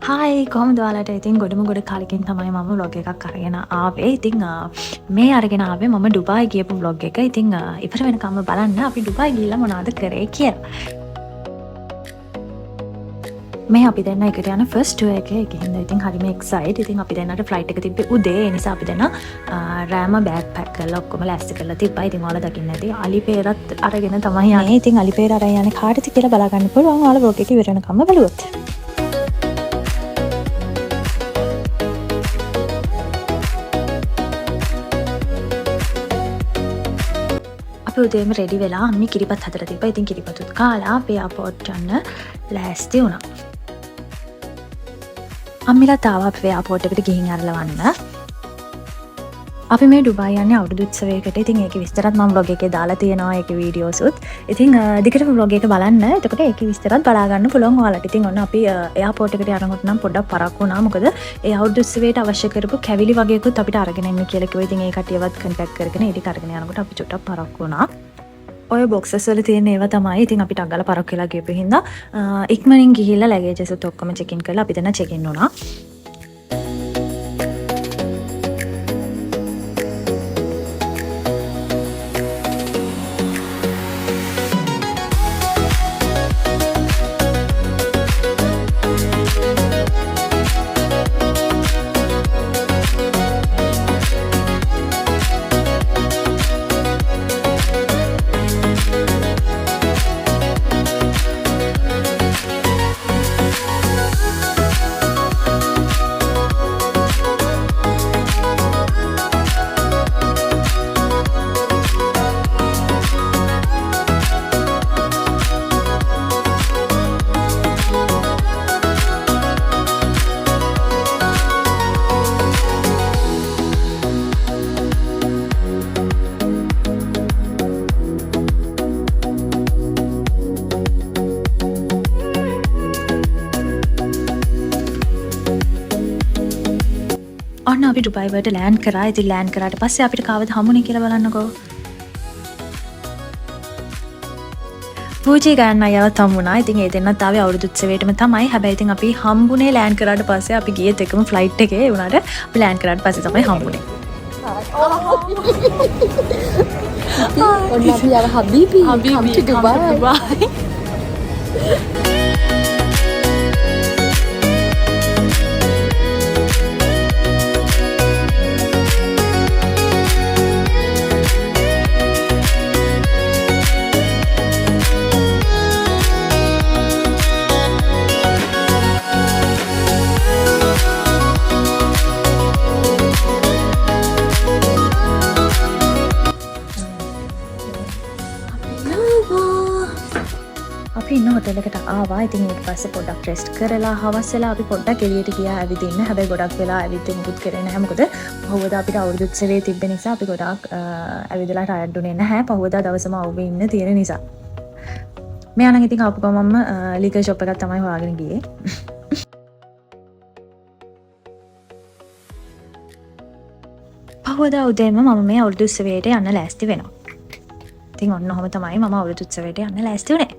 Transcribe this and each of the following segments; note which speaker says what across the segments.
Speaker 1: Hi කොහොමද ඔයාලට? ඉතින් ගොඩම ගොඩ කාලෙකින් තමයි මම vlog එකක් අරගෙන ආවේ. ඉතින් මේ අරගෙන ආවේ මම ඩුබායි ගියපු vlog එක. ඉතින් ඉවර වෙනකම්ම බලන්න අපි ඩුබායි ගිහිල්ලා මොනවද කරේ කියලා. මේ අපි දෙන්න එකට යන ෆස්ට් ටුවර් එකේ ගිහින් ඉතින් හරිම එක්සයිට්. ඉතින් අපි දෙන්නට ෆ්ලයිට් එක තිබ්බේ උදේ. ඒ නිසා අපි දෙන්න රෑම බෑග් පැක් කරලා ඔක්කොම ලෑස්ති කරලා තිබ්බා. ඉතින් ඔයාලා දකින්න ඇති අලිපේරත් අරගෙන තමයි යන්නේ. ඉතින් අලිපේර අරන් යන්නේ කාටද කියලා බලා ගන්න පුළුවන්. ඔයාලා vlog එක ඉවර වෙනකම්ම බලුවොත්. උදේම රෙඩි වෙලා අම්මි කිරිපත් හදලා තිබ්බා. ඉතින් කිරිපතුත් කාලා අපි එයාපෝට් යන්න ලෑස්ති වුණා. අම්මිලා ආවා අපි එයාපෝට් එකට ගිහින් අරලවන්න. අපි මේ ඩුබායි යන්නේ අවුරුදු උත්සවයකට. ඉතින් ඒකේ විස්තරත් මම vlog එකේ දාලා තියෙනවා. ඒකේ වීඩියෝස් උත්. ඉතින් දිගටම vlog එක බලන්න. එතකොට ඒකේ විස්තරත් බලා ගන්න පුළුවන් ඔයාලට. ඉතින් ඔන්න අපි එයාපෝට් එකට යනකොට නම් පොඩ්ඩක් පරක්කු වුණා. මොකද ඒ අවුරුදු උත්සවයට අවශ්‍ය කරපු කැවිලි වගේකුත් අපිට අරගෙන එන්න කියලා කිව්වා. ඉතින් ඒ කට්ටියවත් කන්ටැක්ට් කරගෙන ඊට අරගෙන යනකොට අපි චුට්ටක් පරක්කු වුණා. ඔය බොක්සස් වල තියෙන ඒවා තමයි. ඉතින් අපිට අගල පරක් වෙලා ගියපු හින්දා ඉක්මනින් ගිහිල්ලා ලැගේජස් උත් ඔක්කොම චෙක් ඉන් කරලා අපි දැන් චෙක් ඉන් වුණා. ඔන්න අපි ඩුබායි වලට ලෑන්ඩ් කරා. ඉතින් ලෑන්ඩ් කරාට පස්සේ අපිට කාවද හම්බුනේ කියලා බලන්නකෝ. පූජි ගන්න අයවත් හම්බුණා. ඉතින් ඒ දෙන්නත් ආවේ අවුරුදු උත්සවයටම තමයි. හැබැයි ඉතින් අපි හම්බුනේ ලෑන්ඩ් කරාට පස්සේ අපි ගියේත් එකම ෆ්ලයිට් එකේ. ඒ වුණාට අපි ලෑන්ඩ් කරාට පස්සේ තමයි හම්බුනේ.
Speaker 2: ඔන්න අපි යව හබීබි come to Dubai.
Speaker 1: අපි ඉන්න හොටෙල් එකට ආවා. ඉතින් ඊට පස්සේ පොඩ්ඩක් රෙස්ට් කරලා හවස් වෙලා අපි පොඩ්ඩක් එළියට ගියා ඇවිදින්න. හැබැයි ගොඩක් වෙලා ඇවිත් මුකුත් කරේ නැහැ. මොකද පහුවදා අපිට අවුරුදු උත්සවයේ තිබ්බ නිසා අපි ගොඩක් ඇවිදලා ටයර්ඩ් උනේ නැහැ. පහුවදා දවසම අවුවේ ඉන්න තියෙන නිසා. මෙයා නම් ඉතින් ආපු ගමන්ම ලීකර් ෂොප් එකක් තමයි හොයාගෙන ගියේ. පහුවදා උදේම මම මේ අවුරුදු උත්සවයට යන්න ලෑස්ති වෙනවා. ඉතින් ඔන්න ඔහොම තමයි මම අවුරුදු උත්සවයට යන්න ලෑස්ති වුණේ.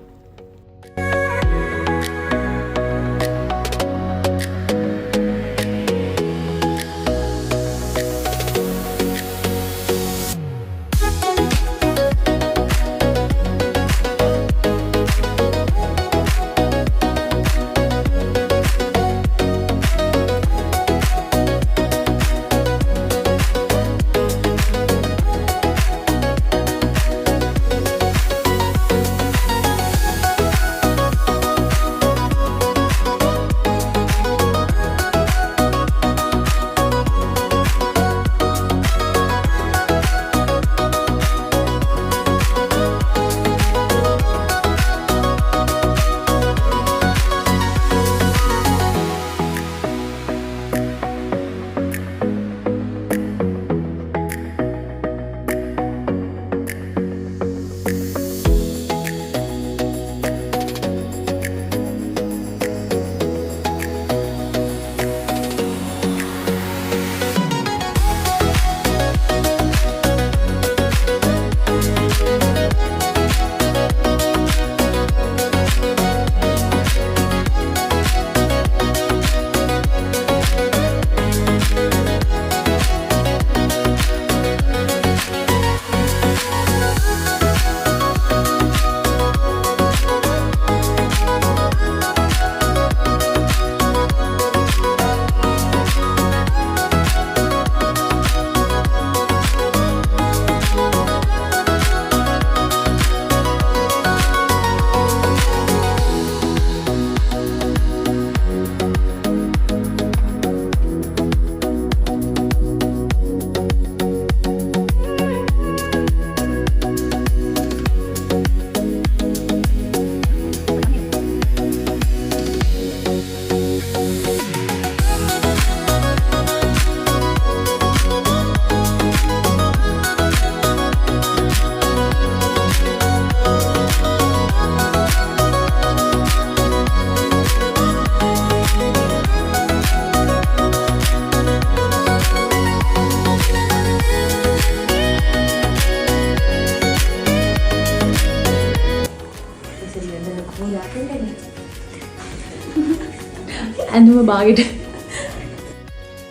Speaker 1: ඇඳුම බාගෙට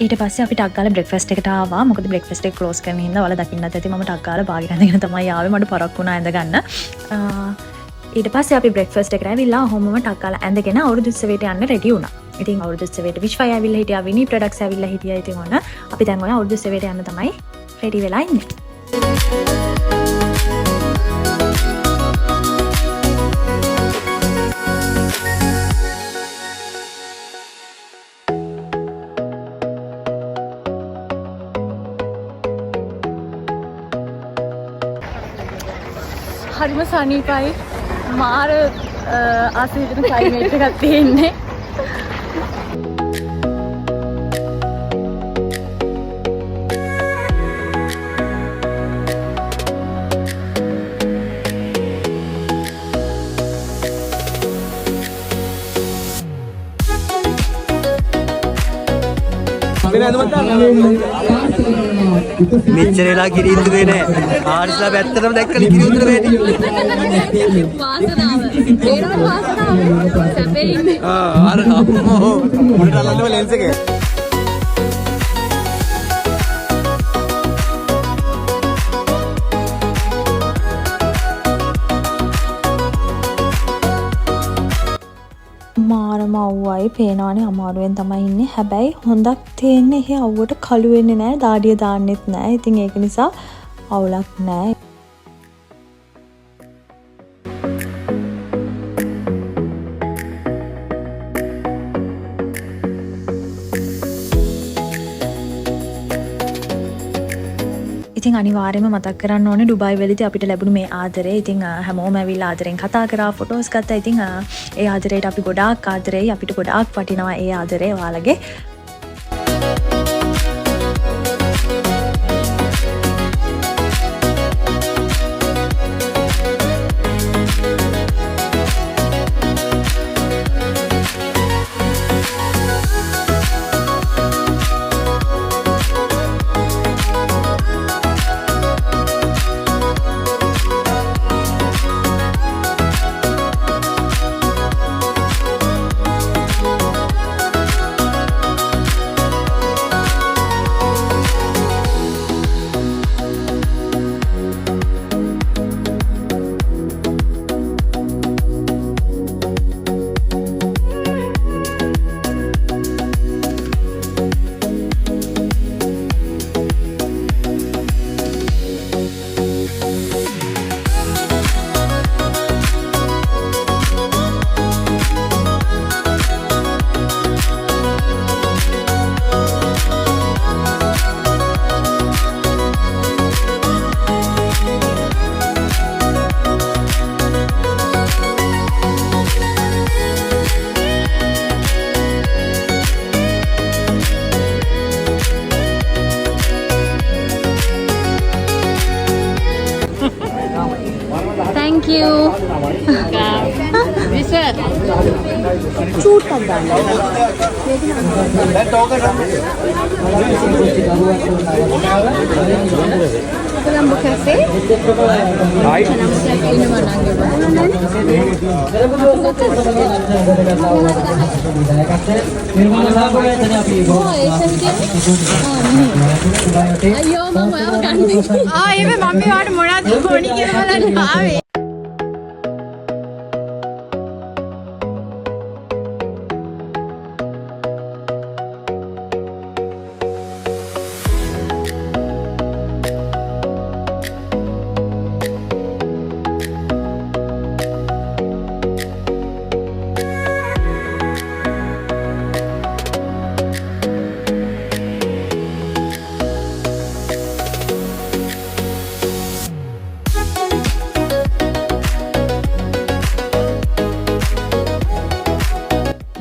Speaker 1: ඊට පස්සේ අපි ටක් ගාලා බ්‍රෙක්ෆාස්ට් එකට ආවා. මොකද බ්‍රෙක්ෆාස්ට් එක ක්ලෝස් කරගෙන ඉඳලා ඔයාලා දකින්නත් ඇති මම ටක් ගාලා බාගෙට ඇඳගෙන තමයි ආවේ. මට පරක් වුණා ඇඳ ගන්න. ඊට පස්සේ අපි බ්‍රෙක්ෆාස්ට් එකට ඇවිල්ලා ඔහොමම ටක් ගාලා ඇඳගෙන අවුරුදු උත්සවයට යන්න රෙඩි වුණා. ඉතින් අවුරුදු උත්සවයට විශ්වය ඇවිල්ලා හිටියා, විනි ප්‍රොඩක්ට්ස් ඇවිල්ලා හිටියා. ඉතින් ඔන්න අපි දැන් ඔය අවුරුදු උත්සවයට යන්න තමයි රෙඩි වෙලා ඉන්නේ.
Speaker 2: හරිම සනීපයි මාර ආසහිතන ක්ලයිමේට් එකක් තියෙන්නේ.
Speaker 3: මෙච්චරලා කිරි ඉඳුවේ නෑ. ආර්ස්ලා පැත්තටම දැක්කනේ කිරි උතුර වෙන්නේ.
Speaker 2: වාසනාව. ඒනම වාසනාව. සැපේ ඉන්නේ.
Speaker 3: අර අම්මෝ උඩට අල්ලන්නේ ලෙන්ස් එකේ.
Speaker 1: මාරම අවුවයි පේනවානේ අමාරුවෙන් තමයි ඉන්නේ. හැබැයි හොඳක් තියෙන්නේ එහෙ අවුවට කළු වෙන්නේ නැහැ, දාඩිය දාන්නෙත් නැහැ. ඉතින් ඒක නිසා අවුලක් නැහැ. ඉතින් අනිවාර්යයෙන්ම මතක් කරන්න ඕනේ ඩුබායි වලදී අපිට ලැබුණු මේ ආදරේ. ඉතින් හැමෝම ඇවිල්ලා ආදරෙන් කතා කරා, ෆොටෝස් ගත්තා. ඉතින් ඒ ආදරේට අපි ගොඩාක් ආදරෙයි. අපිට ගොඩාක් වටිනවා ඒ ආදරේ ඔයාලගේ.
Speaker 2: Thank you. Bisa.
Speaker 1: චූට්ටක් ගන්න.
Speaker 2: Colombo Cafe. Hai. Colombo Cafe ini mana Ayo mama ya kan. Ah, ini mami waat mona dhoni kiyala balන්න ආවේ.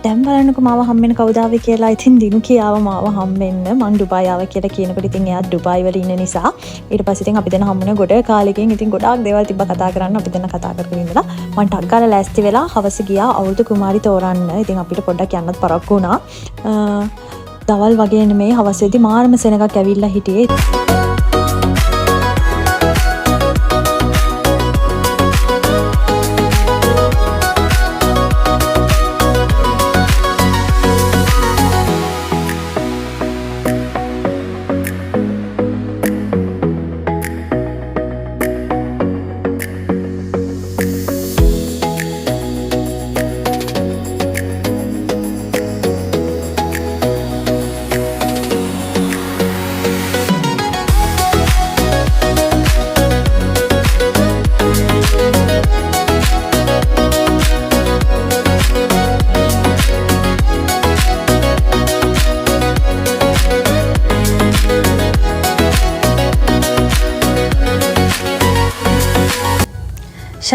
Speaker 1: දැන් බලන්නකො මාව හම්බෙන්න කවුද ආවේ කියලා. ඉතින් දිනු කියාව මාව හම්බෙන්න. මං ඩුබායි ආවා කියලා කියනකොට ඉතින් එයා ඩුබායි වල ඉන්න නිසා ඊට පස්සේ ඉතින් අපි දෙන්න හම්බුනේ ගොඩ කාලෙකින්. ඉතින් ගොඩාක් දේවල් තිබ්බ කතා කරන්න. අපි දෙන්න කතා කරගෙන ඉඳලා මං ටක් ගාලා ලෑස්ති වෙලා හවස ගියා අවුරුදු කුමාරි තෝරන්න. ඉතින් අපිට පොඩ්ඩක් යන්නත් පරක්කු වුණා. දවල් වගේ නෙමෙයි හවසේදී මාරම සෙනගක් ඇවිල්ලා හිටියේ.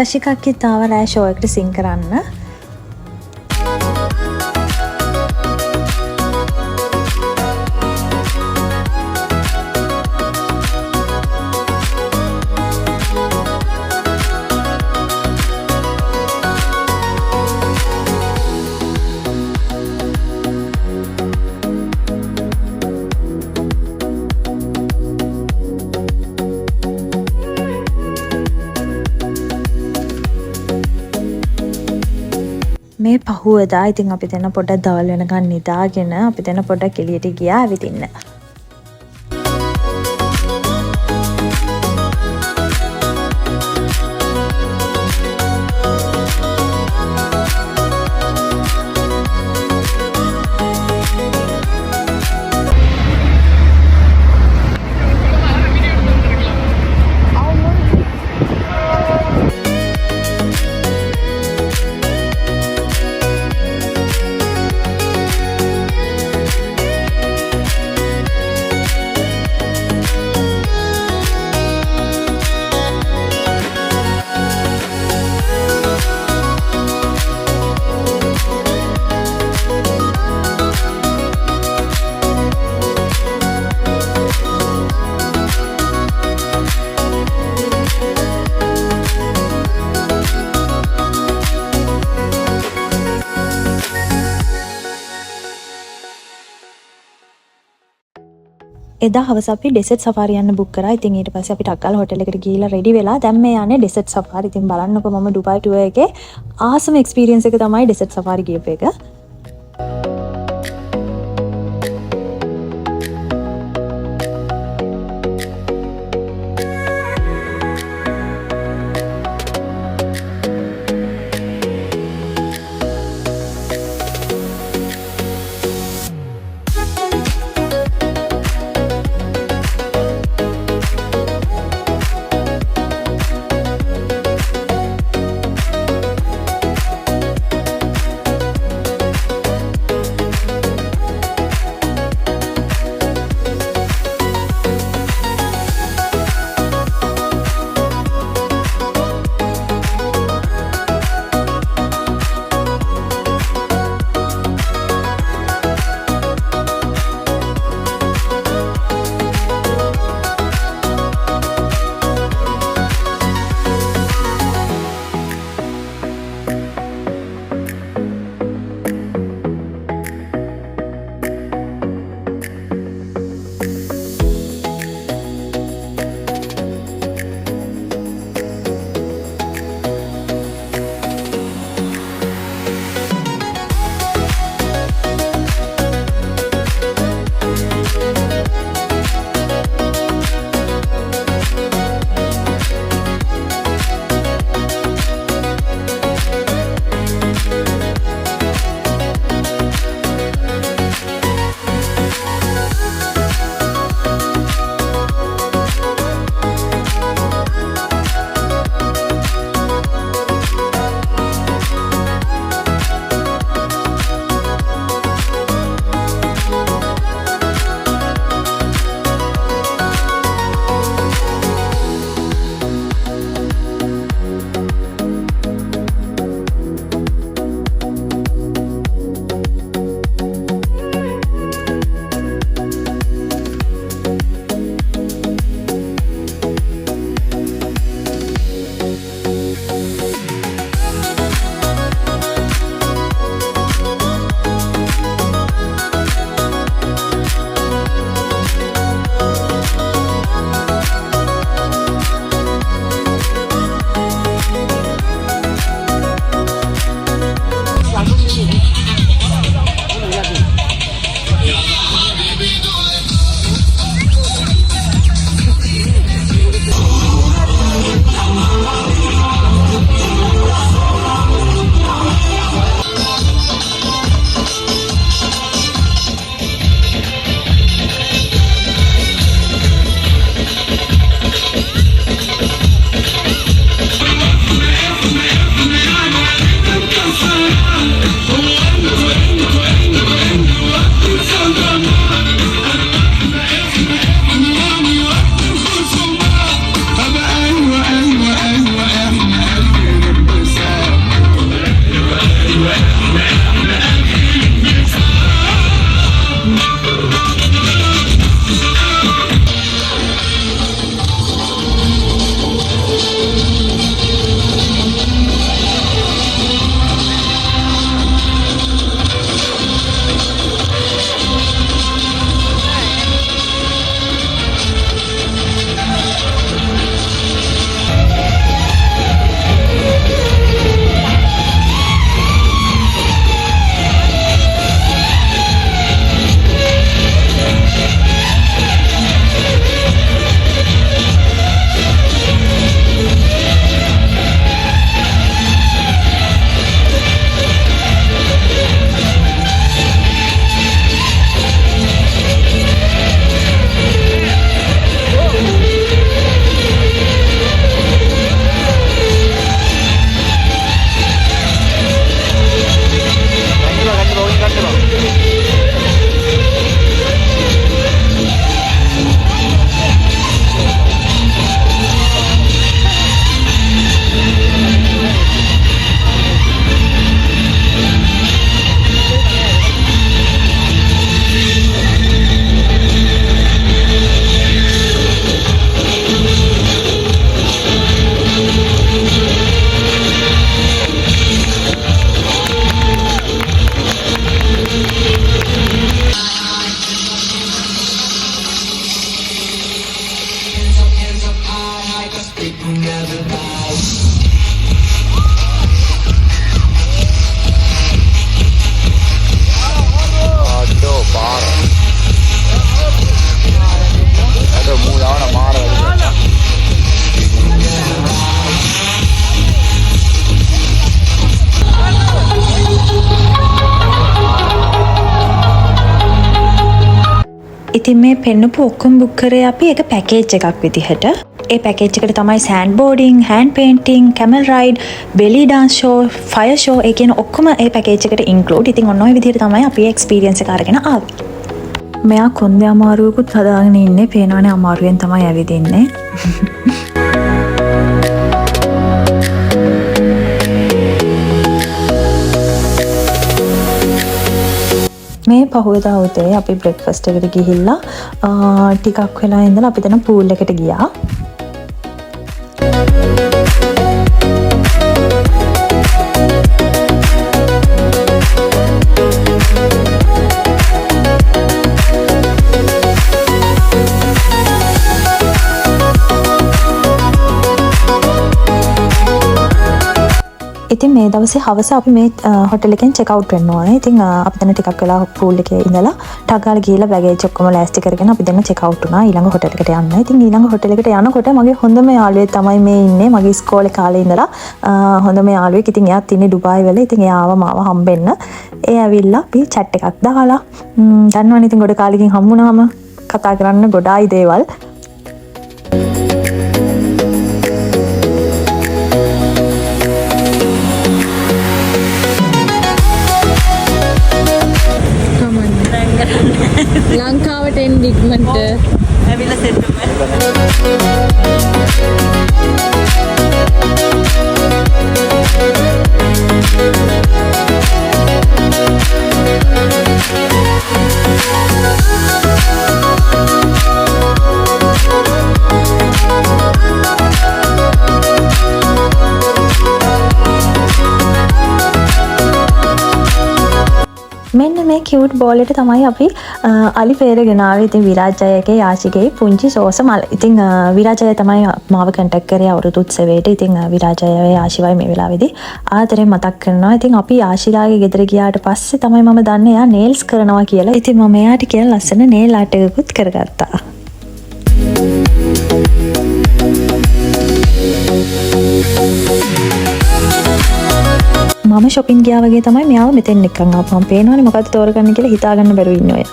Speaker 1: ශෂිකක්කිත් ආව රෑ ෂෝ එකට සිං කරන්න. මේ පහුවදා ඉතින් අපි දෙන්න පොඩ්ඩක් දවල් වෙනකන් නිදාගෙන අපි දෙන්න පොඩ්ඩක් එළියට ගියා ඇවිදින්න. එදා හවස අපි ඩෙසර්ට් සෆාරි යන්න බුක් කරා. ඉතින් ඊට පස්සේ අපි ටක්කල් හොටෙල් එකට ගිහිල්ලා රෙඩි වෙලා දැන් මේ යන්නේ ඩෙසර්ට් සෆාරි. ඉතින් බලන්නකෝ මම ඩුබායි ටුවර් එකේ ආසම එක්ස්පීරියන්ස් එක තමයි ඩෙසර්ට් සෆාරි ගියප එක. ඉතින් මේ පෙන්නපු ඔක්කොම බුක් කරේ අපි එක පැකේජ් එකක් විදිහට. ඒ පැකේජ් එකට තමයි sand boarding, hand painting, camel ride, belly dance show, fire show ඒ කියන ඔක්කොම ඒ පැකේජ් එකට ඉන්ක්ලූඩ්. ඉතින් ඔන්න ඔය විදිහට තමයි අපි එක්ස්පීරියන්ස් එක අරගෙන ආවේ. මෙයා කොන්දේ අමාරුවකුත් හදාගෙන ඉන්නේ. පේනවනේ අමාරුවෙන් තමයි ඇවිදින්නේ. මේ පහුවදා උදේ අපි බ්‍රෙක්ෆාස්ට් එකට ගිහිල්ලා ටිකක් වෙලා ඉඳලා අපි දැන් පූල් එකට ගියා. ඉතින් මේ දවසේ හවස අපි මේ හොටෙල් එකෙන් චෙක් අවුට් වෙන්න ඕනේ. ඉතින් අපි දැන් ටිකක් වෙලා පූල් එකේ ඉඳලා ටක් ගාලා ගිහලා බෑගේජ් ඔක්කොම ලෑස්ති කරගෙන අපි දැන් චෙක් අවුට් වුණා ඊළඟ හොටෙල් එකට යන්න. ඉතින් ඊළඟ හොටෙල් එකට යනකොට මගේ හොඳම යාළුවෙක් තමයි මේ ඉන්නේ. මගේ ඉස්කෝලේ කාලේ ඉඳලා හොඳම යාළුවෙක්. ඉතින් එයාත් ඉන්නේ ඩුබායි වල. ඉතින් එයාව මාව හම්බෙන්න. ඒ ඇවිල්ලා අපි chat එකක් දාලා දන්නවනේ ඉතින් ගොඩ කාලෙකින් හම්බුනාම කතා කරන්න ගොඩායි දේවල්.
Speaker 2: ලංකාවට එන්න ඉක්මනට
Speaker 3: ඇවිල්ලා සෙට්
Speaker 1: මෙන්න මේ කියුට් බෝල් එක තමයි අපි අලි පෙරගෙන ආවේ. ඉතින් විරාජයගේ යාශිගේ පුංචි සෝස මල. ඉතින් විරාජය තමයි මාව කන්ටැක්ට් කරේ අවුරුදු උත්සවයට. ඉතින් විරාජයගේ යාශිවයි මේ වෙලාවේදී ආදරේ මතක් කරනවා. ඉතින් අපි යාශිලාගේ ගෙදර ගියාට පස්සේ තමයි මම දන්නේ එයා නේල්ස් කරනවා කියලා. ඉතින් මම එයාට කියලා ලස්සන නේල් ආර්ට් එකකුත් කරගත්තා. මම shopping ගියා වගේ තමයි මෙයාව මෙතෙන් එක්කන් ආපුවම පේනවනේ මොකද්ද තෝරගන්න කියලා හිතාගන්න බැරුව ඉන්නේ ඔය.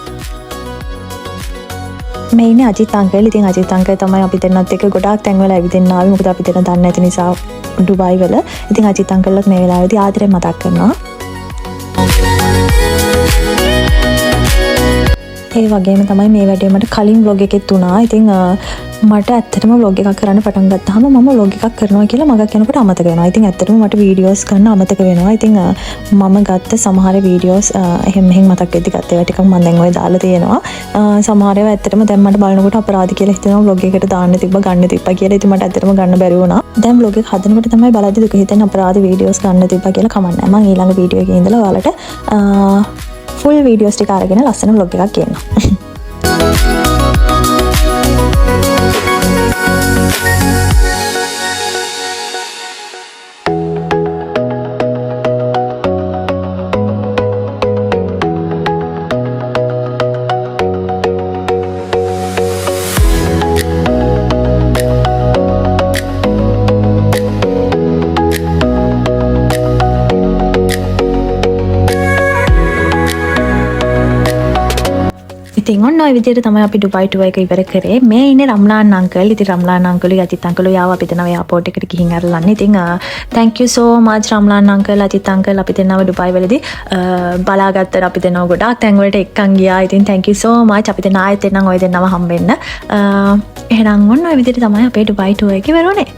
Speaker 1: මේ ඉන්නේ අජිත් අංකල්. ඉතින් අජිත් අංකල් තමයි අපි දෙන්නත් එක්ක ගොඩාක් තැන්වල ඇවිදින්න ආවේ. මොකද අපි දෙන්න දන්නේ නැති නිසා ඩුබායි වල. ඉතින් අජිත් අංකල්වත් මේ වෙලාවේදී ආදරෙන් මතක් කරනවා. ඒ වගේම තමයි මේ වැඩේ මට කලින් vlog එකෙත් උනා. ඉතින් මට ඇත්තටම vlog එකක් කරන්න පටන් ගත්තාම මම vlog එකක් කරනවා කියලා මගක් යනකොට අමතක වෙනවා. ඉතින් ඇත්තටම මට වීඩියෝස් කරන්න අමතක වෙනවා. ඉතින් මම ගත්ත සමහර වීඩියෝස් එහෙම මතක් වෙද්දි ගත්ත ඒවා ටිකක් මම දැන් ඔය දාලා තියෙනවා. සමහර ඒවා ඇත්තටම දැන් මට බලනකොට අපරාධ කියලා හිතෙනවා vlog එකට දාන්න ගන්න තිබ්බා කියලා. ඉතින් මට ඇත්තටම ගන්න බැරි වුණා. දැන් vlog එක හදනකොට තමයි බලද්දි දුක හිතෙන අපරාධ වීඩියෝස් ගන්න තිබ්බා කියලා කමන්නේ. මම ඊළඟ වීඩියෝ එකේ ඉඳලා ඔයාලට ෆුල් වීඩියෝස් ටික අරගෙන ලස්සන vlog එකක් කියනවා. ඉතින් ඔන්න ඔය විදිහට තමයි අපි ඩුබායි ටුවර් එක ඉවර කරේ. මේ ඉන්නේ රම්ලාන් අංකල්. ඉතින් රම්ලාන් අංකල්ගේ අජිත් අංකල්ෝ යාව අපි දෙනවා එයාපෝට් එකට ගිහින් අරලන්න. ඉතින් thank you so much Ramlan uncle Ajith uncle අපි දෙන්නව ඩුබායි වලදී බලාගත්තට අපි දෙනව ගොඩාක් තැන් වලට එක්කන් ගියා. ඉතින් thank you so much. අපි දෙන ආයෙත් එන්නම් ඔය දෙන්නව හම්බෙන්න. එහෙනම් ඔන්න ඔය විදිහට තමයි අපේ ඩුබායි ටුවර් එක ඉවර වුණේ.